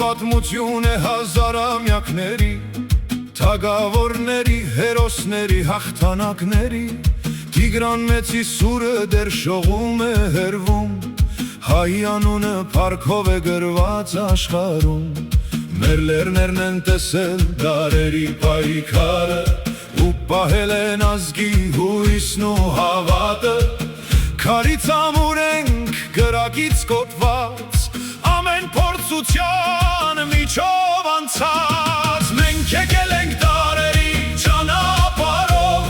Պատմություն է հազարամյակների, թագավորների, հերոսների, հաղթանակների, Տիգրան մեծի սուրը դեռ շողում է հերվում, Հայի անունը փառքով է գրված աշխարհում, Մեր լեռներն են տեսել դարերի պայքարը, Ու պահել են ազգի հույսն ու հավատը, Քարից ամուր ենք գրագից կոտրված, Ամեն փորձության միջով անցած, Մենք եկել ենք դարերի ճանապարհով,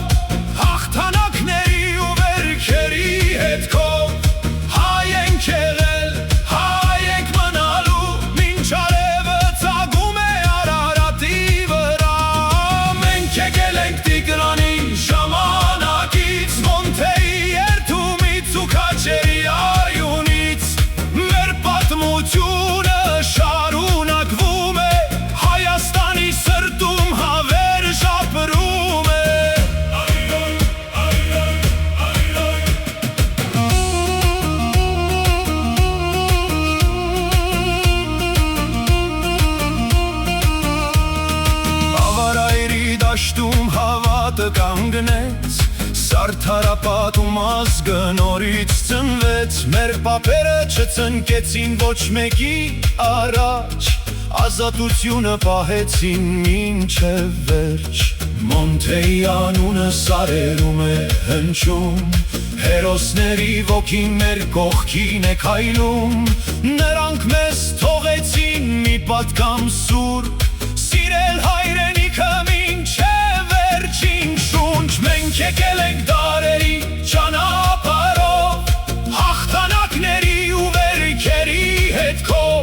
Հաղթանակների ու վերքերի հետքով, Հայ ենք եղել, հայ ենք մնալու, Մինչ արևը ծագում է Արարատի վրա, Մենք եկել ենք Տիգրանի ժամանակից, Մոնթեի երթումից ու Քաչերի արյունից, Մեր պատմությունը շարունակվում է, Հայաստանի սրտում հավերժ ապրում է։ Ավարայրի դաշտում հավատը կանգնեց, Սարդարապատում ազգը նորից ծնվեց, Մեր պապերը չծնկեցին ոչ մեկի առաջ, Ազատությունը պահեցին մինչև վերջ, Մոնթեի անունը սարերում է հնչում, Հերոսների ոգին մեր կողքին է քայլում, Նրանք մեզ թողեցին մի պատգամ սուրբ, Սիրել հայրենիքը մինչև վերջին շունչ, Մենք եկել ենք դարերի ճանապարհով, Հաղթանակների ու վերքերի հետքով,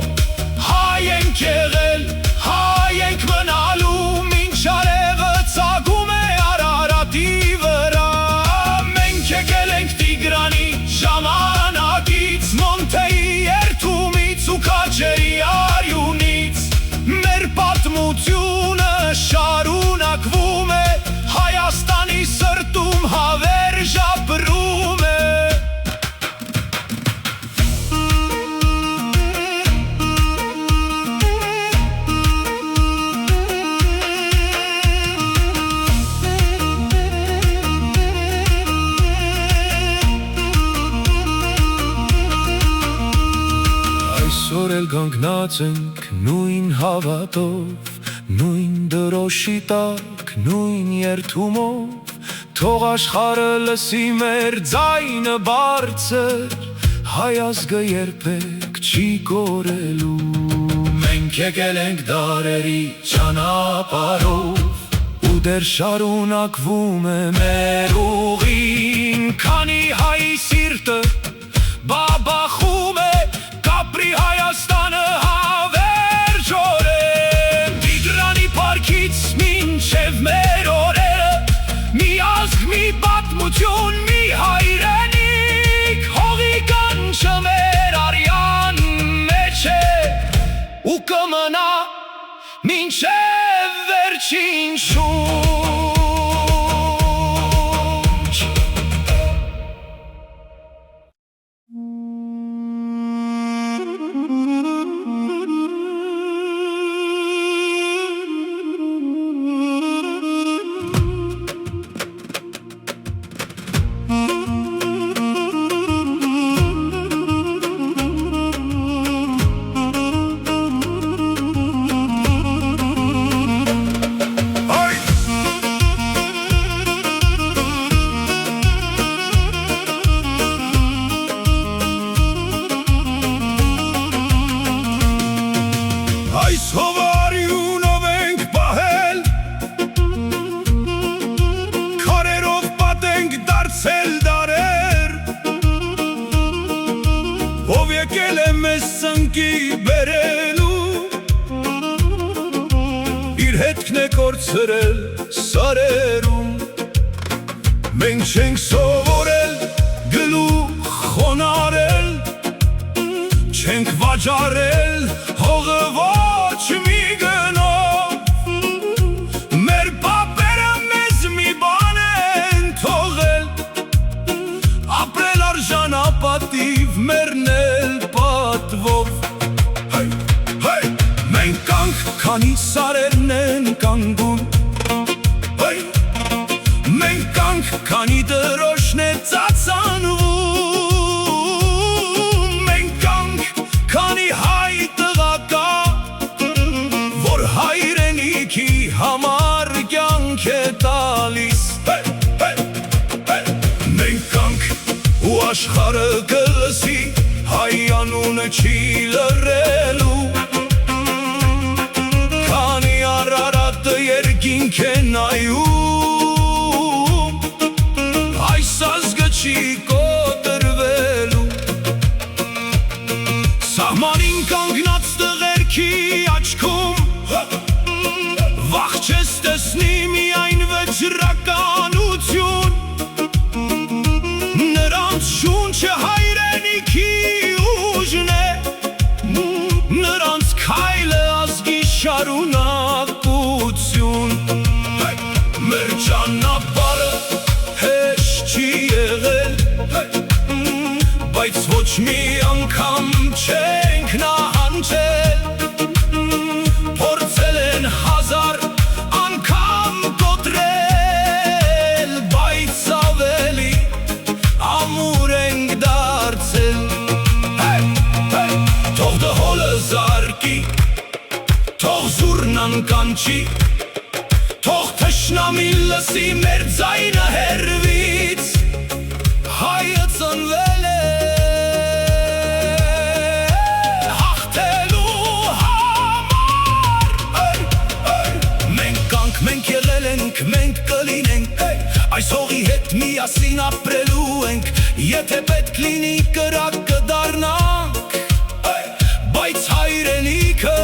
Հայ ենք եղել, հայ ենք մնալու, Մինչ արևը ծագում է Արարատի վրա, Մենք եկել ենք Տիգրանի ժամանակից, Մոնթեի երթումից ու Քաչերի արյունից, Մեր պատմությունը շարունակվում է, Հայաստանի սրտում հավերժ ապրում է։ Այսօր էլ կանգնած ենք նույն հավատով, Նույն դրոշի տակ, նույն երթումով, Թող աշխարհը լսի մեր ձայնը բարձր, Հայ ազգը երբեք չի կորելու, Մենք եկել ենք դարերի ճանապարհով, Ու դեռ շարունակվում է մեր ուղին, Քանի հայի սիրտը բաբախում է, Կապրի Հայաստանը հավերժորեն, Տիգրանի պարքից մինչև մեր օրերը, Մի ազգ, մի պատմություն, մի հայրենիք, Հողի կանչը մեր արյան մեջ է, Ու կմնա մինչև վերջին շունչ։ եկել է մեզ կյանքի բերելու իր հետքն է կորցրել սարերում մենք չենք սովորել գլուխ խոնարել չենք վաճառել հողը ոչ մի գնով մեր պապերը մեզ մի բան են թողել ապրել արժանապատիվ մերն էլ պատվով մենք կանք քանի սարերն են կանգուն մենք կանք քանի դրոշն է ծածանվում մենք կանք քանի հայ տղա կա որ հայրենիքի համար կյանք է տալիս մենք կանք ու աշխարհը կլսի հայ անունը չի լռելու քանի Արարատը երկինք է նայում այս ազգը չի կոտրվելու սահմանին կանգնած տղերքի աչքում վախ չես տեսնի միայն վճռականություն նրանց շունչը հայրենիքի ուժն է նրանց քայլը ազգի շարունակություն մեր ճանապարհը հեշտ չի եղել բայց ոչ մի անգամ չենք նահանջել փորձել են հազար անգամ կոտրել բայց ավելի ամուր ենք դարձել թող դհոլը զարկի թող զուռնան կանչի թող թշնամին լսի մեր ձայնը հեռվից հայը ծնվել է հաղթելու համար մենք կանք մենք եղել ենք մենք կլինենք այս հողի հետ միասին ապրելու ենք եթե պետք լինի կրակ կդառնանք բայց հայրենիքը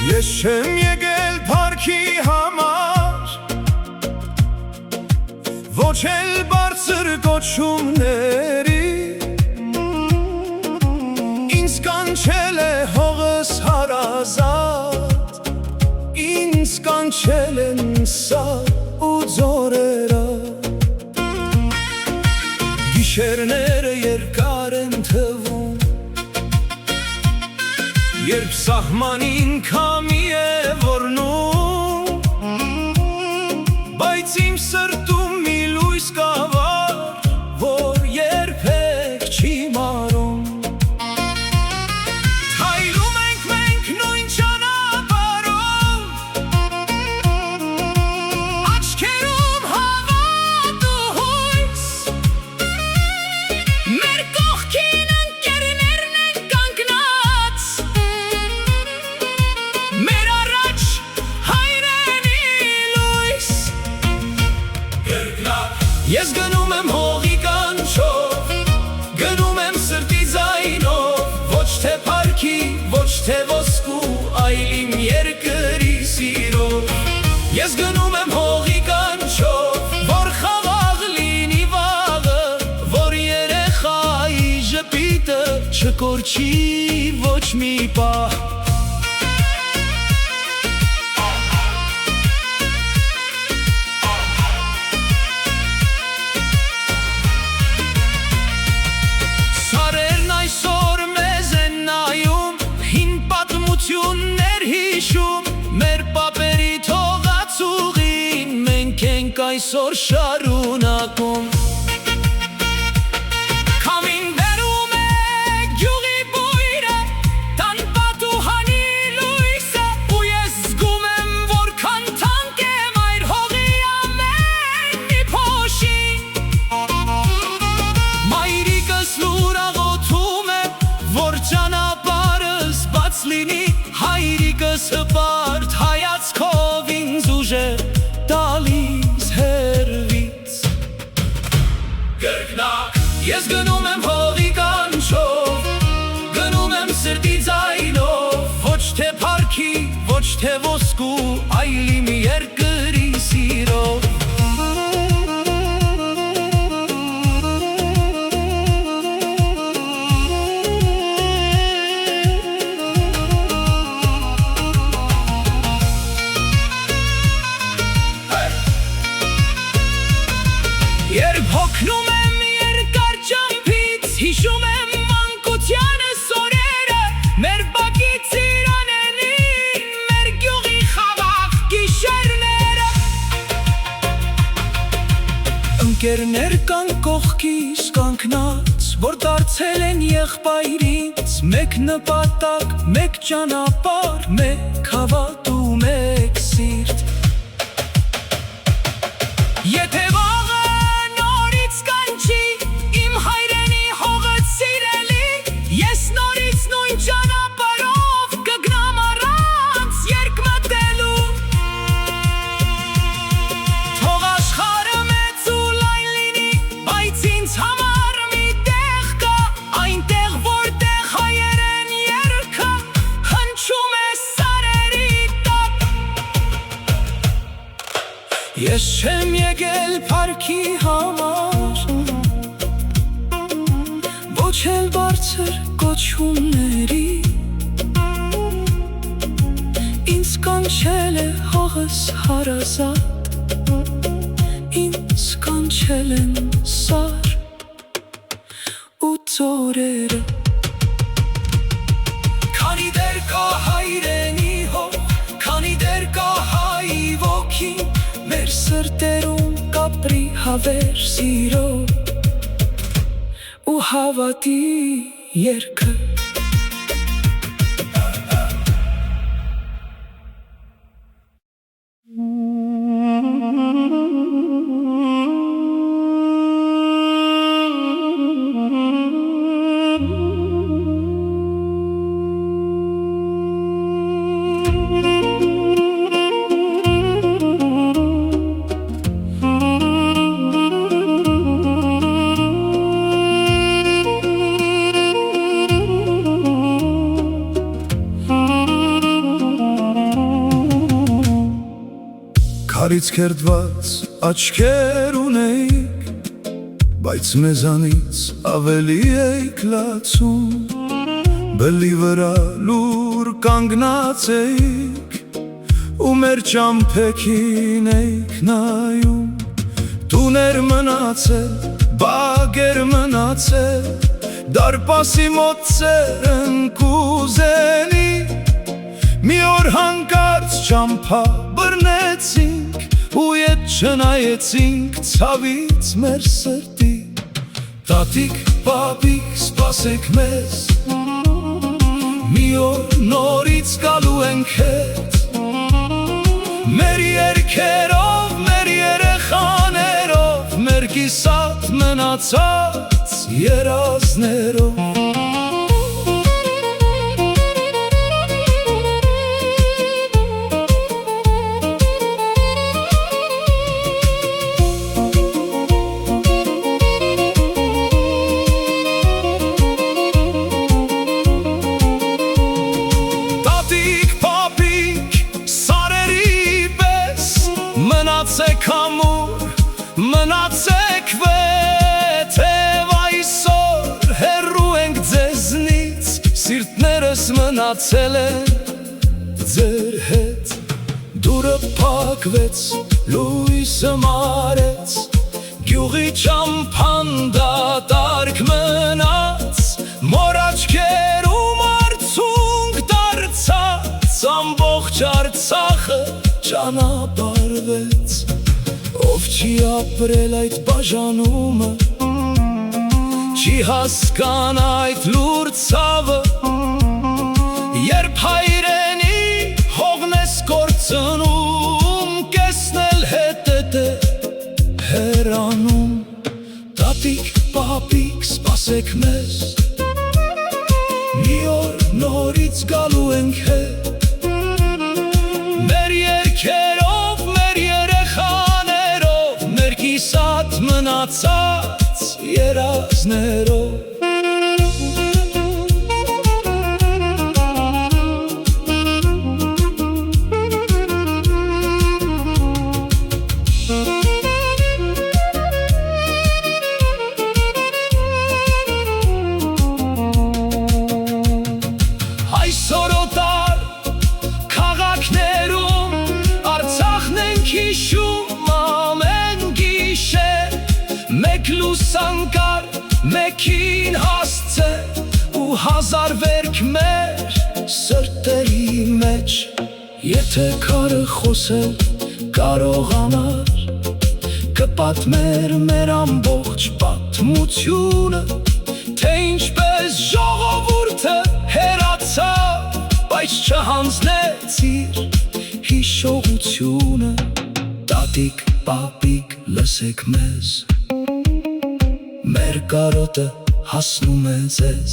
Ես չեմ եկել փառքի համար ոչ էլ բարձր կոչումների ինձ կանչել է հողս հարազատ ինձ կանչել են սար ու ձորերը գիշերները երկար են թվում երբ սահմանին քամի է ոռնում բայց իմ սրտում մի լույս կա որ երբեք չի մարում քայլում ենք մենք նույն ճանապարհով աչքերում հավատ ու հույս մեր կողքին ընկերներն են կանգնած մեր առաջ հայրենի լույս ես գնում եմ հողի կանչով գնում եմ սրտի ձայնով ոչ թե փառքի ոչ թե ոսկու այլ իմ երկրի սիրով ես գնում եմ հողի կանչով որ խաղաղ լինի վաղը որ երեխայի ժպիտը չկորչի ոչ մի պահ Sare որ շարունակում Քամին բերում է գյուղի բույրը Տան պատուհանի լույսը Ու ես զգում եմ որքան թանկ է մայր հողի ամեն մի փոշին Մայրիկս լուր աղոթում է որ ճանապարհս բաց լինի Հայրիկս հպարտ հայացքով ինձ ուժեր տալիս հեռվից Կրկնակ ես գնում եմ հողի կանչով Գնում եմ սրտի ձայնով Ոչ թե փառքի, ոչ թե ոսկու Այլ իմ երկրի սիրով Երբ հոգնում եմ երկար ճամփից Հիշում եմ մանկությանս օրերը Մեր բակից Իրանենին Մեր գյուղի խաղաղ գիշերները Ընկերներ կան կողքիս կանգնած Որ դարձել են եղբայրից Մեկ նպատակ, մեկ ճանապարհ Մեկ հավատ ու մեկ սիրտ Եթե Ես նորից նույն ճանապարհով կգնամ առանց երկմտելու Թող աշխարհը մեծ ու լայն լինի, բայց ինձ համար մի տեղ կա Այնտեղ որտեղ հայերեն երգը հնչում է սարերի տակ Ես չեմ եկել փառքի համար Ոչ էլ բարձր կոչումների Ինձ կանչել է հողս հարազատ Ինձ կանչել են սար ու ծորերը Քանի դեր կա հայրենի հող Քանի դեր կա հայի ոգին Մեր սրտերում կապրի հավեր սիրով ու հավատի երգը Քարից քերդված աչքեր ունեիք Բայց մեզանից ավելի էիք լացում Բլի վրա լուր կանգնած էիք Ու մեր ճամփեքին էիք նայում Տուներ մնացել, բագեր մնացել Դարպասի մոտ ծերն կուզենի Մի օր հանկարծ ճամփա բռնեցինք Ու ետ չնայեցինք ցավից մեր սրտի Տատիկ, պապիկ, սպասեք մեզ Մի օր նորից գալու ենք հետ Մեր երգերով, մեր երեխաներով Մեր կիսատ մնացած երազներով Մնացեք ամուր, մնացեք վեթև այսօր հեռու ենք ձեզնից Սիրտներս մնացել են ձեր հետ Դուրը փակվեց, լույսը մարեց Գյուղի ճամփան դատարկ մնաց Մոր աչքերում արցունք դարձած Ամբողջ Արցախը ճանապարհվեց Ով Չի ապրել այդ բաժանումը, չի հասկանա այդ լուր ցավը, երբ հայրենի հողն ես կորցնում, կեսնել հետդ է հեռանում։ Տատիկ, պապիկ, սպասեք մեզ, մի օր նորից գալու ենք հետ, մեր երգերով, մեր երեխաներով, մեր կիսատ մնացած երազներով։ Լուսանկար մեկին հասցե ու հազար վերք մեր սրտերի մեջ, եթե քարը խոսել կարողանար, կպատմեր մեր ամբողջ պատմությունը, թե ինչպես ժողովուրդը հեռացավ, բայց չհանձնեցիր հիշողությունը։ Տատիկ, պապիկ, լսեք մեզ, մեր կարոտը հասնում է ձեզ,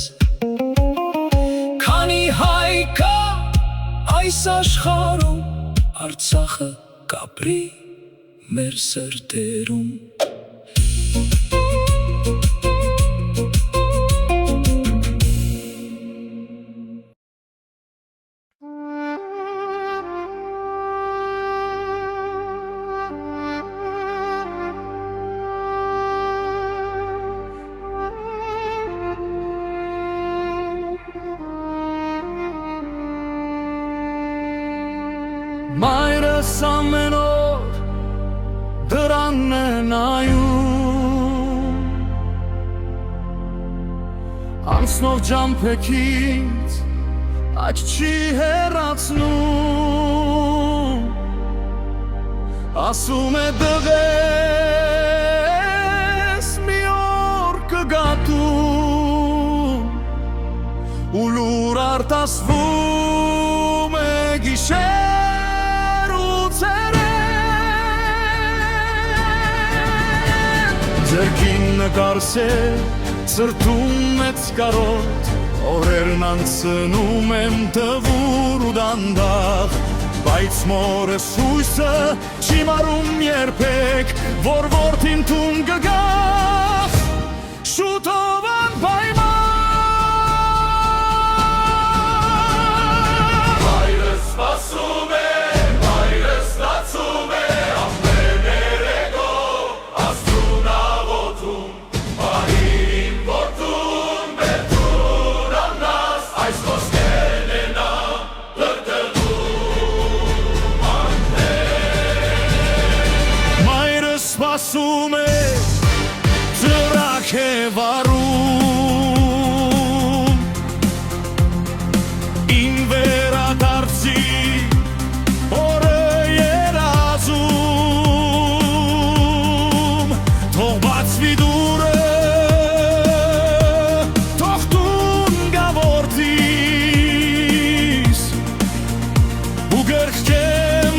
քանի հայ կա այս աշխարհում, Արցախը կապրի մեր սրտերում։ Մայրս ամեն օր դրանն է նայում, անցնող ջամփեքից աչք չի հեռացնում, ասում է դղես մի օր կգատում, ու լուր արտասվում է գիշեր Ձերքին նկարսե սրտում մեծ կարոտ, օրերն անցնում եմ դվուր ու դանդաղ, բայց մորս հույսը չի մարում երբեք, որ որդին տուն կգա շուտով անպայման։ Մայրս սպասում է, մայրս ստացում է, սպասում է, ծրախ է վարում, ին վերադարձի օրը երազում, թող բացվի դուրը, թող տուն գա որդիս, ու գրկեմ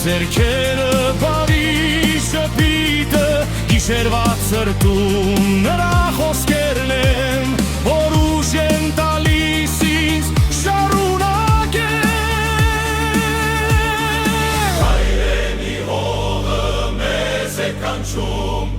ձերքերը բարի շպիտը, գիշերվա սրտում նրա խոսքերն են, որ ուժ են տալիս ինձ շարունակել։ Հայրենի հողը մեզ է կանչում,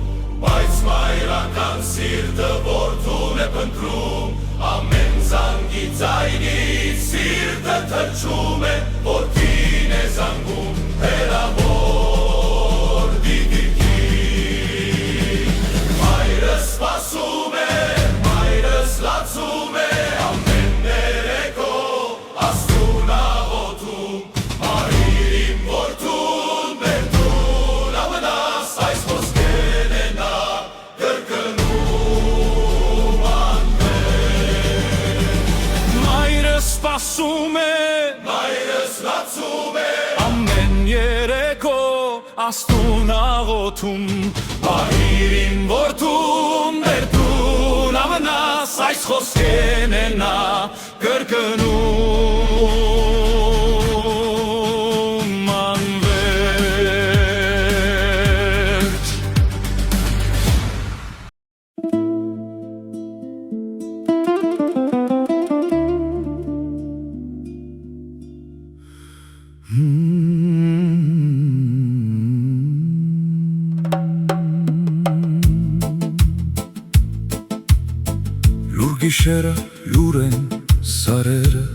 բայց մայրական սիրտը որդուն է փնտրում, ամեն զանգի ձայնից սիրտը թրջում է, որդին է զանգում հերավոր դիգիրքի։ Մայրս սպասում է, մայրս լացում է, ամեն ներեկո աստուն աղոթում, մարիր իմ որդուն մեր տուն ամնաս, այս խոսքերն է նա գրկում ասում է, մայրս լացում է, ամեն երեկո աստուն աղոթում, մահիրին որդուն դերդուն ամնաս, այս խոսքեն է նա կրկնում անվերջ։ Լուր գիշերը, լուր են սարերը,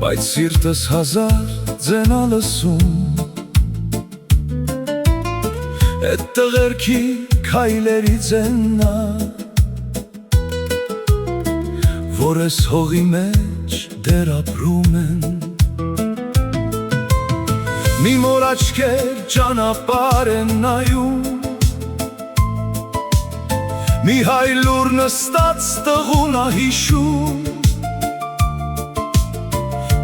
բայց սիրտս հազար ձենա լսում, էդ տղերքի քայլերի ձեննա, որ ես հողի մեջ դեր ապրում են, մի մոր աչքեր ճանապարհ են նայում, մի հայ լուր նստած տղուն ա հիշում,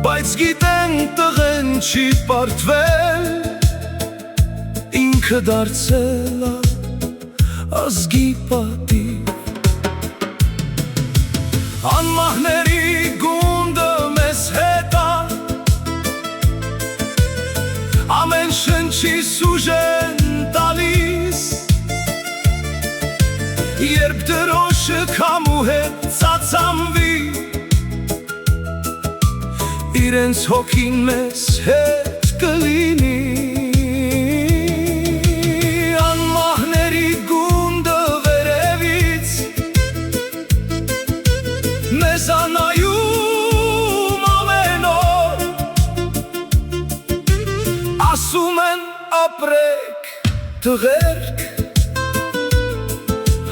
բայց գիտեն տղեն չի պարտվել, ինքը դարձել ա ազգի պատիվ։ Անմահների գունդը մեզ հետ ա, ամեն շնչի սուժեն տալիս, երբ դրոշը քամու հետ ծածանվի, իրենց հոգին մեզ հետ կլինի։ Անմահների գունդը վերևից մեզ ա նայում ամեն օր, ասում են ապրեք տղերք,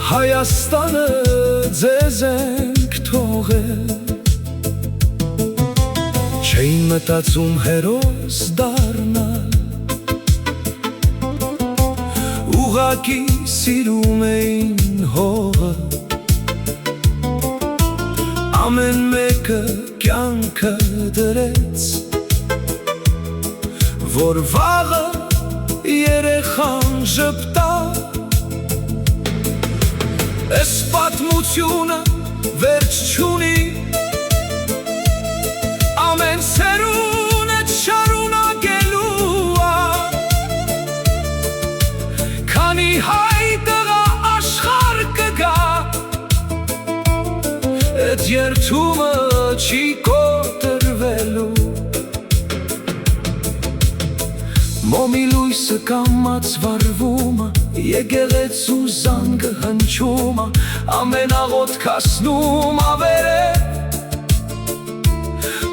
Հայաստանը ձեզ ենք թողել, չէին մտածում հերոս դառնալ, ուղղակի սիրում էին հողը, ամեն մեկը կյանքը դրեց, որ վաղը երեխան ժպտա, Էս պատմությունը վերջ չունի, ամեն սերունդ շարունակելու ա, քանի հայ տղա աշխարհ կգա, էդ երդումը չի կոտրվելու, մոմի լույսը կամաց վառվում ա, եկեղեցու զանգը հնչում ա, ամեն աղոթք հասնում ա վերև,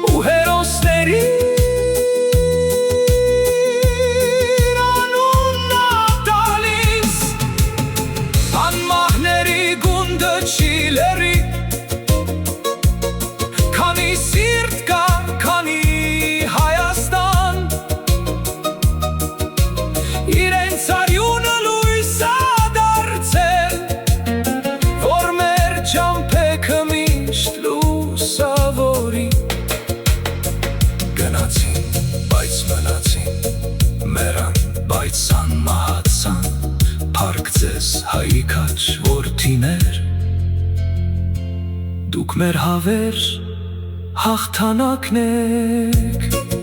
ու հերոսներին անունն ա տալիս, անմահների գունդը չի լերի, քանի սիրտ կա, քանի Հայաստան, իրենց արյունը լույս ա դարձել, որ մեր ճամփեքը միշտ լուսավորի։ Գնացին, բայց մնացին, մեռան, բայց անմահացան, փառք ձեզ հայի քաջ որդիներ, դուք մեր հավերժ հաղթանակն եք։